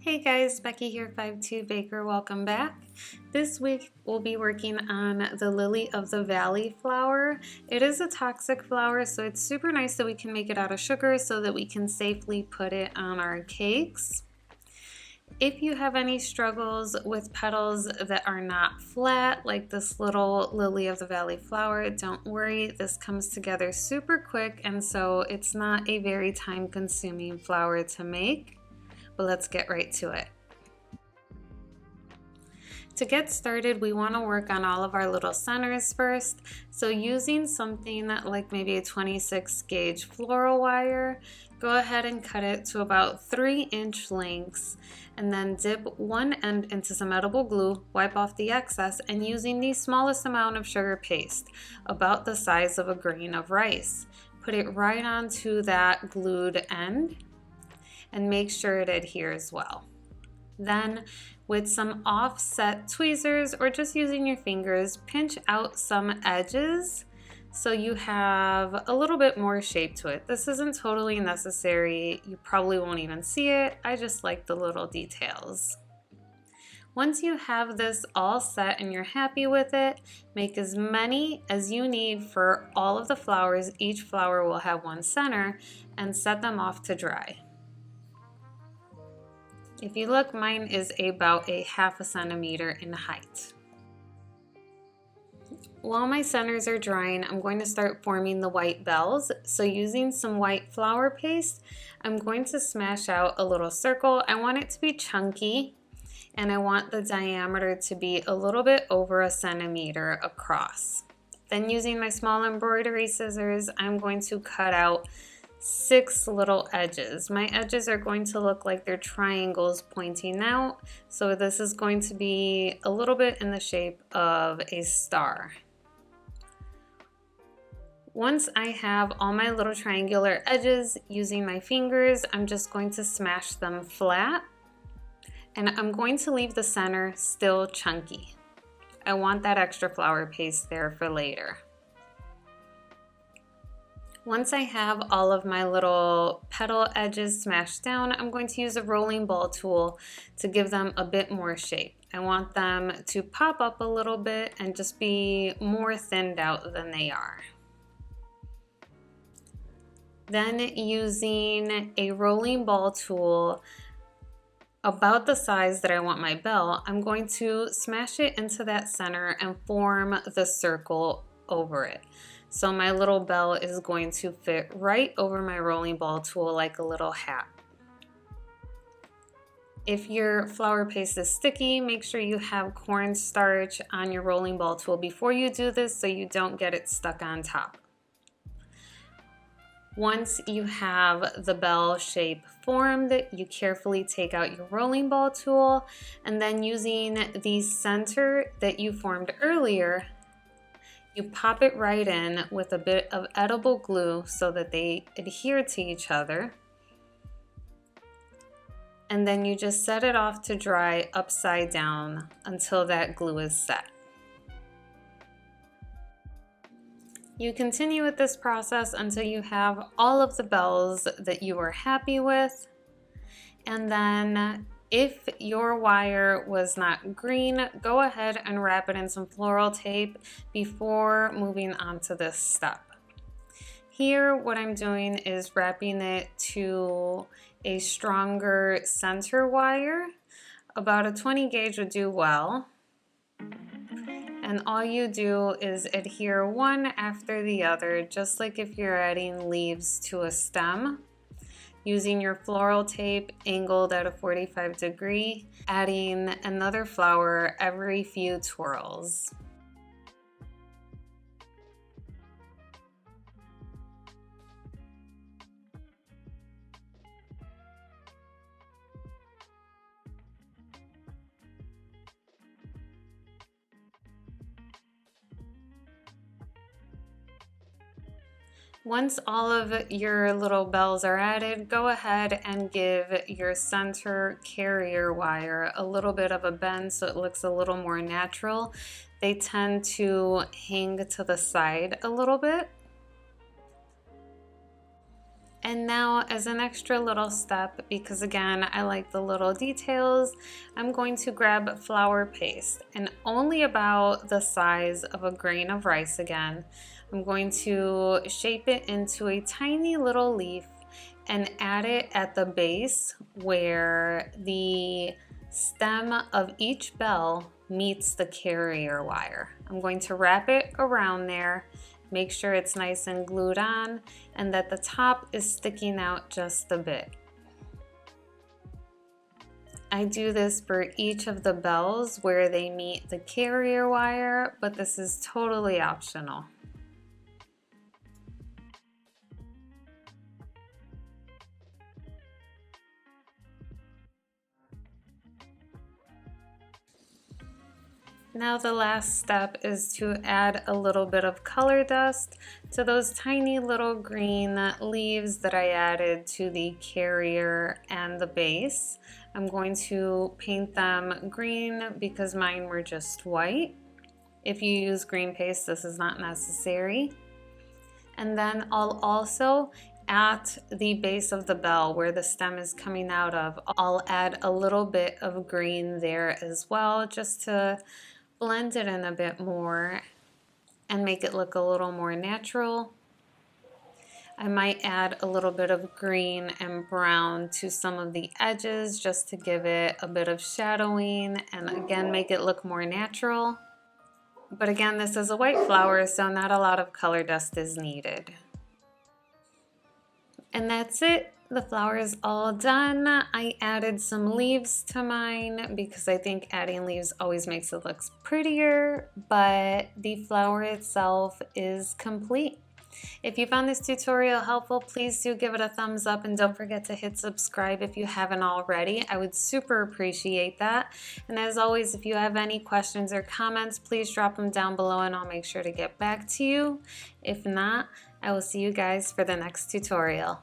Hey guys, Becky here, FiveTwoBaker. Welcome back. This week we'll be working on the Lily of the Valley flower. It is a toxic flower, so it's super nice that we can make it out of sugar so that we can safely put it on our cakes. If you have any struggles with petals that are not flat, like this little Lily of the Valley flower, don't worry, this comes together super quick, and so it's not a very time-consuming flower to make. But let's get right to it. To get started, we want to work on all of our little centers first. So using something like maybe a 26 gauge floral wire, go ahead and cut it to about 3-inch lengths and then dip one end into some edible glue, wipe off the excess, and using the smallest amount of sugar paste, about the size of a grain of rice. Put it right onto that glued end and make sure it adheres well. Then with some offset tweezers or just using your fingers, pinch out some edges so you have a little bit more shape to it. This isn't totally necessary. You probably won't even see it. I just like the little details. Once you have this all set and you're happy with it, make as many as you need for all of the flowers. Each flower will have one center, and set them off to dry. If you look, mine is about a ½ centimeter in height. While my centers are drying, I'm going to start forming the white bells. So using some white flour paste, I'm going to smash out a little circle. I want it to be chunky, and I want the diameter to be a little bit over 1 centimeter across. Then using my small embroidery scissors, I'm going to cut out 6 little edges. My edges are going to look like they're triangles pointing out, so this is going to be a little bit in the shape of a star. Once I have all my little triangular edges, using my fingers, I'm just going to smash them flat, and I'm going to leave the center still chunky. I want that extra flour paste there for later. Once I have all of my little petal edges smashed down, I'm going to use a rolling ball tool to give them a bit more shape. I want them to pop up a little bit and just be more thinned out than they are. Then using a rolling ball tool about the size that I want my bell, I'm going to smash it into that center and form the circle over it. So my little bell is going to fit right over my rolling ball tool like a little hat. If your flour paste is sticky, make sure you have cornstarch on your rolling ball tool before you do this so you don't get it stuck on top. Once you have the bell shape formed, you carefully take out your rolling ball tool, and then using the center that you formed earlier, you pop it right in with a bit of edible glue so that they adhere to each other. And then you just set it off to dry upside down until that glue is set. You continue with this process until you have all of the bells that you are happy with. And then if your wire was not green, go ahead and wrap it in some floral tape before moving on to this step. Here, what I'm doing is wrapping it to a stronger center wire. About a 20 gauge would do well. And all you do is adhere one after the other, just like if you're adding leaves to a stem. Using your floral tape angled at a 45-degree, adding another flower every few twirls. Once all of your little bells are added, go ahead and give your center carrier wire a little bit of a bend so it looks a little more natural. They tend to hang to the side a little bit. And now, as an extra little step, because again, I like the little details, I'm going to grab flour paste, and only about the size of a grain of rice again. I'm going to shape it into a tiny little leaf and add it at the base where the stem of each bell meets the carrier wire. I'm going to wrap it around there. Make sure it's nice and glued on and that the top is sticking out just a bit. I do this for each of the bells where they meet the carrier wire, but this is totally optional. Now the last step is to add a little bit of color dust to those tiny little green leaves that I added to the carrier and the base. I'm going to paint them green because mine were just white. If you use green paste, this is not necessary. And then I'll also, at the base of the bell where the stem is coming out of, I'll add a little bit of green there as well, just to blend it in a bit more and make it look a little more natural. I might add a little bit of green and brown to some of the edges just to give it a bit of shadowing and again make it look more natural. But again, this is a white flower, so not a lot of color dust is needed. And that's it. The flower is all done. I added some leaves to mine because I think adding leaves always makes it look prettier, but the flower itself is complete. If you found this tutorial helpful, please do give it a thumbs up and don't forget to hit subscribe if you haven't already. I would super appreciate that. And as always, if you have any questions or comments, please drop them down below and I'll make sure to get back to you. If not, I will see you guys for the next tutorial.